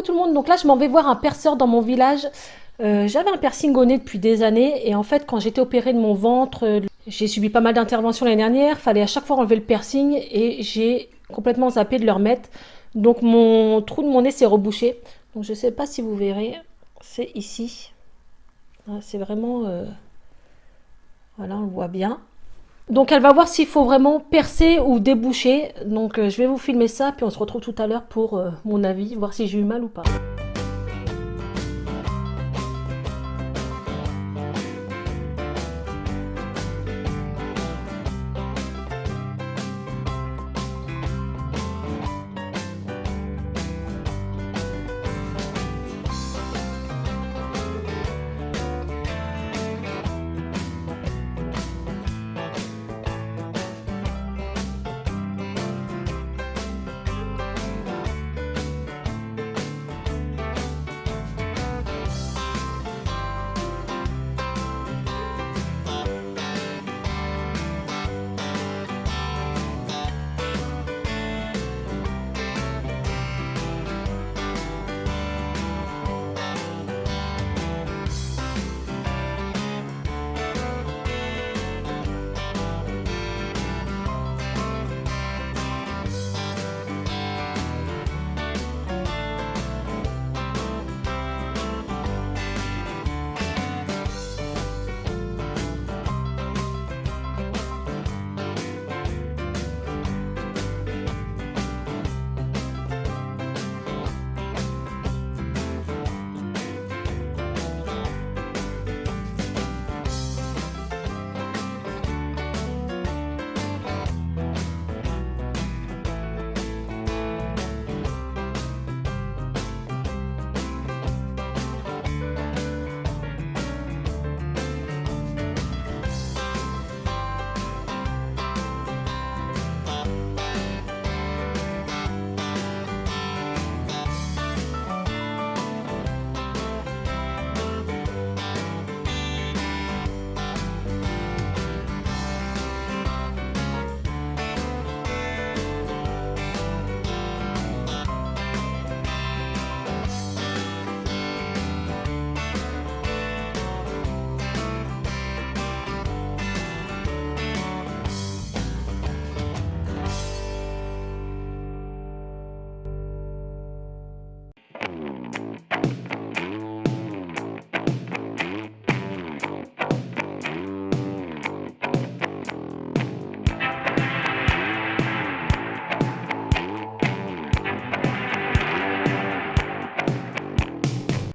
coucou tout le monde, donc là je m'en vais voir un perceur dans mon village. J'avais un piercing au nez depuis des années et en fait quand j'étais opérée de mon ventre, j'ai subi pas mal d'interventions l'année dernière, fallait à chaque fois enlever le piercing et j'ai complètement zappé de le remettre. Donc mon trou de mon nez s'est rebouché. Donc je sais pas si vous verrez, c'est ici. C'est vraiment... voilà, on le voit bien. Donc elle va voir s'il faut vraiment percer ou déboucher. Donc je vais vous filmer ça, puis on se retrouve tout à l'heure pour mon avis, voir si j'ai eu mal ou pas.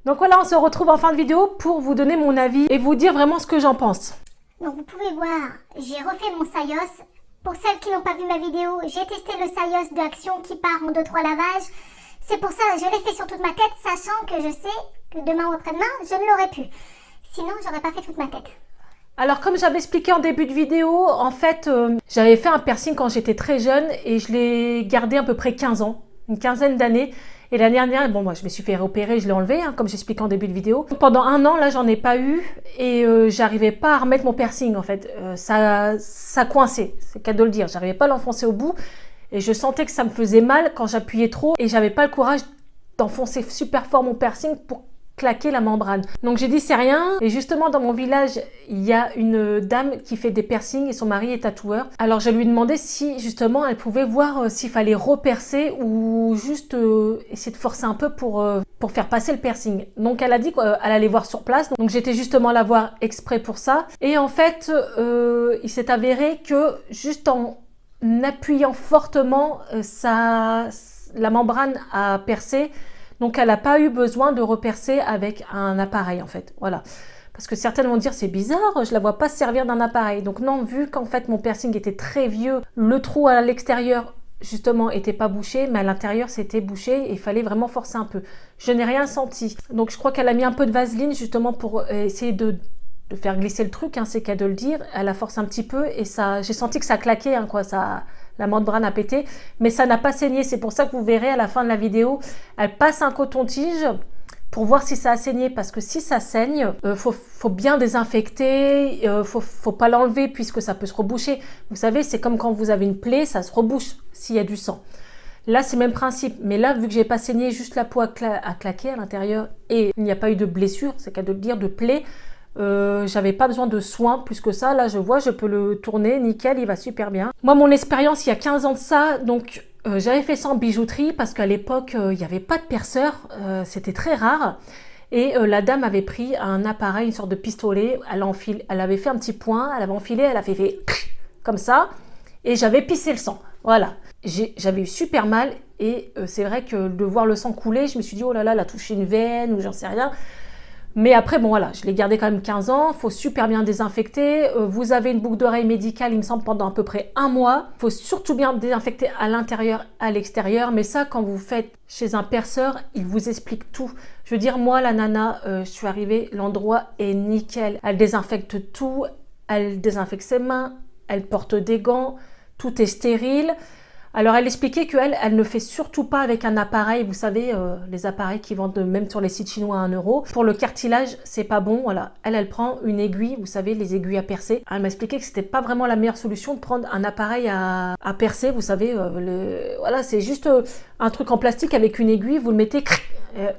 Donc voilà, on se retrouve en fin de vidéo pour vous donner mon avis et vous dire vraiment ce que j'en pense. Donc vous pouvez voir, j'ai refait mon Sayos. Pour celles qui n'ont pas vu ma vidéo, j'ai testé le Sayos de Action qui part en 2-3 lavages. C'est pour ça que je l'ai fait sur toute ma tête, sachant que je sais que demain ou après-demain, je ne l'aurais pu. Sinon, j'aurais pas fait toute ma tête. Alors comme j'avais expliqué en début de vidéo, en fait, j'avais fait un piercing quand j'étais très jeune et je l'ai gardé à peu près 15 ans, une quinzaine d'années. Et l'année dernière, bon, moi, je me suis fait opérer, je l'ai enlevé, hein, comme j'expliquais en début de vidéo. Pendant un an, là, j'en ai pas eu et j'arrivais pas à remettre mon piercing, en fait. Ça coinçait, c'est le cas de le dire. J'arrivais pas à l'enfoncer au bout et je sentais que ça me faisait mal quand j'appuyais trop et j'avais pas le courage d'enfoncer super fort mon piercing pour claquer la membrane. Donc j'ai dit c'est rien et justement dans mon village il y a une dame qui fait des piercings et son mari est tatoueur. Alors je lui ai demandé si justement elle pouvait voir s'il fallait repercer ou juste essayer de forcer un peu pour faire passer le piercing. Donc elle a dit qu'elle allait voir sur place. Donc j'étais justement la voir exprès pour ça. Et en fait il s'est avéré que juste en appuyant fortement la membrane a percé. Donc, elle n'a pas eu besoin de repercer avec un appareil, en fait. Voilà. Parce que certaines vont dire, c'est bizarre, je ne la vois pas se servir d'un appareil. Donc non, vu qu'en fait, mon piercing était très vieux, le trou à l'extérieur, justement, n'était pas bouché, mais à l'intérieur, c'était bouché et il fallait vraiment forcer un peu. Je n'ai rien senti. Donc, je crois qu'elle a mis un peu de vaseline, justement, pour essayer de faire glisser le truc, hein, c'est le cas de le dire. Elle a forcé un petit peu et ça, j'ai senti que ça claquait, hein, quoi, ça... La membrane a pété, mais ça n'a pas saigné. C'est pour ça que vous verrez à la fin de la vidéo, elle passe un coton-tige pour voir si ça a saigné. Parce que si ça saigne, faut bien désinfecter, faut pas l'enlever puisque ça peut se reboucher. Vous savez, c'est comme quand vous avez une plaie, ça se rebouche s'il y a du sang. Là, c'est le même principe. Mais là, vu que j'ai pas saigné, juste la peau à claquer à l'intérieur et il n'y a pas eu de blessure, c'est qu'à de le dire, de plaie, j'avais pas besoin de soins plus que ça. Là, je vois, je peux le tourner, nickel, il va super bien. Moi, mon expérience, il y a 15 ans de ça, donc j'avais fait ça en bijouterie parce qu'à l'époque, il n'y avait pas de perceur, c'était très rare. Et la dame avait pris un appareil, une sorte de pistolet, elle avait fait un petit point, elle avait enfilé, elle a fait comme ça, et j'avais pissé le sang. Voilà. J'avais eu super mal, et c'est vrai que de voir le sang couler, je me suis dit, oh là là, elle a touché une veine, ou j'en sais rien. Mais après, bon voilà, je l'ai gardé quand même 15 ans, il faut super bien désinfecter. Vous avez une boucle d'oreille médicale, il me semble, pendant à peu près 1 mois. Il faut surtout bien désinfecter à l'intérieur, à l'extérieur. Mais ça, quand vous faites chez un perceur, il vous explique tout. Je veux dire, moi, la nana, je suis arrivée, l'endroit est nickel. Elle désinfecte tout, elle désinfecte ses mains, elle porte des gants, tout est stérile. Alors, elle expliquait qu'elle, elle ne fait surtout pas avec un appareil, vous savez, les appareils qui vendent même sur les sites chinois à 1 euro. Pour le cartilage, c'est pas bon, voilà. Elle prend une aiguille, vous savez, les aiguilles à percer. Elle m'a expliqué que c'était pas vraiment la meilleure solution de prendre un appareil à percer, vous savez, voilà, c'est juste un truc en plastique avec une aiguille, vous le mettez.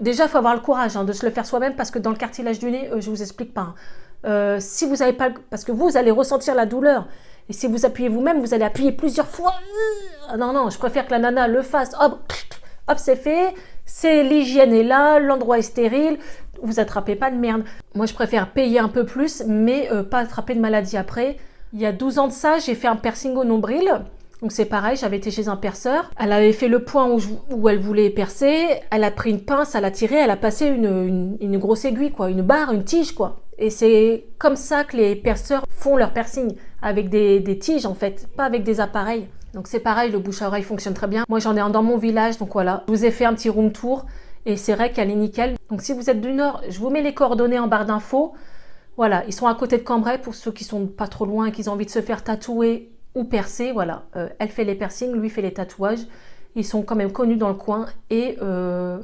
Déjà, il faut avoir le courage de se le faire soi-même parce que dans le cartilage du nez, je vous explique pas. Si vous n'avez pas, parce que vous allez ressentir la douleur. Et si vous appuyez vous-même, vous allez appuyer plusieurs fois. Non, je préfère que la nana le fasse. Hop, c'est fait. L'hygiène est là, l'endroit est stérile. Vous attrapez pas de merde. Moi, je préfère payer un peu plus, mais pas attraper de maladie après. Il y a 12 ans de ça, j'ai fait un piercing au nombril. Donc c'est pareil, j'avais été chez un perceur. Elle avait fait le point où elle voulait percer. Elle a pris une pince, elle a tiré, elle a passé une grosse aiguille, quoi, une barre, une tige, quoi. Et c'est comme ça que les perceurs font leur piercing, avec des tiges en fait, pas avec des appareils. Donc c'est pareil, le bouche à oreille fonctionne très bien. Moi j'en ai un dans mon village, donc voilà. Je vous ai fait un petit room tour et c'est vrai qu'elle est nickel. Donc si vous êtes du Nord, je vous mets les coordonnées en barre d'infos. Voilà, ils sont à côté de Cambrai pour ceux qui sont pas trop loin et qui ont envie de se faire tatouer ou percer. Voilà, elle fait les piercings, lui fait les tatouages. Ils sont quand même connus dans le coin et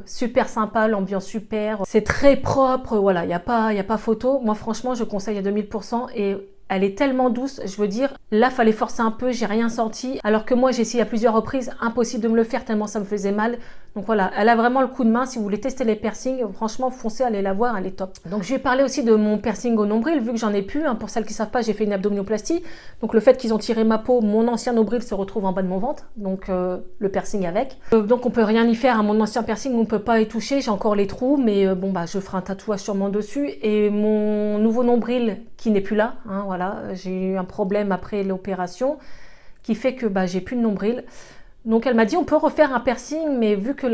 super sympa, l'ambiance super. C'est très propre, voilà, il n'y a pas photo. Moi, franchement, je conseille à 2000% et elle est tellement douce, je veux dire. Là, fallait forcer un peu, j'ai rien senti. Alors que moi, j'ai essayé à plusieurs reprises, impossible de me le faire tellement ça me faisait mal. Donc voilà, elle a vraiment le coup de main. Si vous voulez tester les piercings, franchement, foncez, allez la voir, elle est top. Donc je vais parler aussi de mon piercing au nombril, vu que j'en ai plus. Pour celles qui ne savent pas, j'ai fait une abdominoplastie. Donc le fait qu'ils ont tiré ma peau, mon ancien nombril se retrouve en bas de mon ventre. Donc le piercing avec. Donc on peut rien y faire. Mon ancien piercing, on ne peut pas y toucher. J'ai encore les trous, mais je ferai un tatouage sûrement dessus. Et mon nouveau nombril, qui n'est plus là, voilà, j'ai eu un problème après l'opération, qui fait que j'ai plus de nombril. Donc elle m'a dit on peut refaire un piercing, mais vu que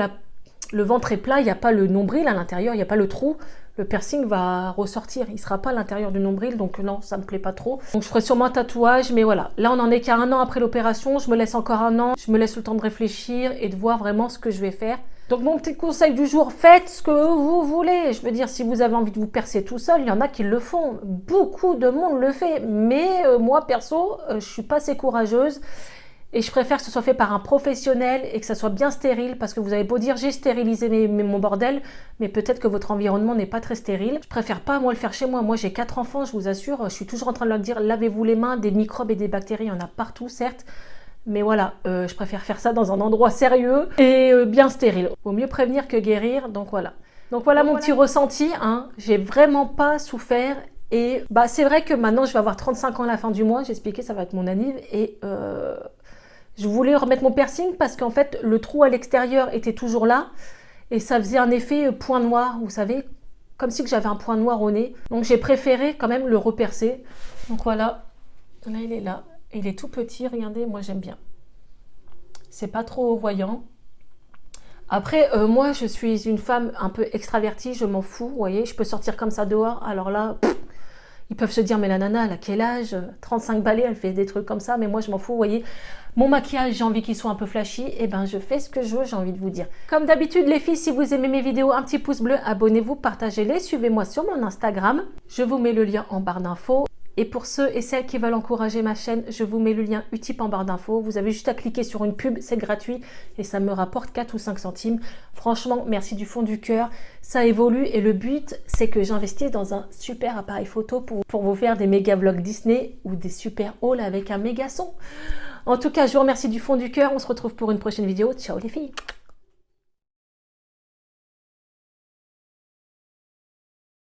le ventre est plat, il n'y a pas le nombril à l'intérieur, il n'y a pas le trou, le piercing va ressortir, il ne sera pas à l'intérieur du nombril, donc non, ça ne me plaît pas trop. Donc je ferai sûrement un tatouage, mais voilà, là on en est qu'à 1 an après l'opération, je me laisse encore 1 an, je me laisse le temps de réfléchir et de voir vraiment ce que je vais faire. Donc mon petit conseil du jour, faites ce que vous voulez. Je veux dire, si vous avez envie de vous percer tout seul, il y en a qui le font. Beaucoup de monde le fait, mais moi perso, je suis pas assez courageuse. Et je préfère que ce soit fait par un professionnel et que ça soit bien stérile, parce que vous avez beau dire j'ai stérilisé mon bordel, mais peut-être que votre environnement n'est pas très stérile. Je préfère pas moi le faire chez moi. Moi j'ai 4 enfants, je vous assure, je suis toujours en train de leur dire lavez-vous les mains, des microbes et des bactéries, il y en a partout certes. Mais voilà, je préfère faire ça dans un endroit sérieux et bien stérile. Vaut mieux prévenir que guérir, donc voilà. Donc voilà mon petit ressenti, j'ai vraiment pas souffert. Et c'est vrai que maintenant je vais avoir 35 ans à la fin du mois, j'ai expliqué, ça va être mon anniv. Et je voulais remettre mon piercing parce qu'en fait le trou à l'extérieur était toujours là. Et ça faisait un effet point noir, vous savez, comme si j'avais un point noir au nez. Donc j'ai préféré quand même le repercer. Donc voilà, là il est là. Il est tout petit, regardez, moi j'aime bien. C'est pas trop voyant. Après, moi je suis une femme un peu extravertie, je m'en fous, vous voyez. Je peux sortir comme ça dehors, alors là, ils peuvent se dire, mais la nana, elle a quel âge? 35 balais, elle fait des trucs comme ça, mais moi je m'en fous, vous voyez. Mon maquillage, j'ai envie qu'il soit un peu flashy, et je fais ce que je veux, j'ai envie de vous dire. Comme d'habitude les filles, si vous aimez mes vidéos, un petit pouce bleu, abonnez-vous, partagez-les, suivez-moi sur mon Instagram. Je vous mets le lien en barre d'infos. Et pour ceux et celles qui veulent encourager ma chaîne, je vous mets le lien Utip en barre d'infos. Vous avez juste à cliquer sur une pub, c'est gratuit et ça me rapporte 4 ou 5 centimes. Franchement, merci du fond du cœur. Ça évolue et le but, c'est que j'investisse dans un super appareil photo pour vous faire des méga vlogs Disney ou des super hauls avec un méga son. En tout cas, je vous remercie du fond du cœur. On se retrouve pour une prochaine vidéo. Ciao les filles!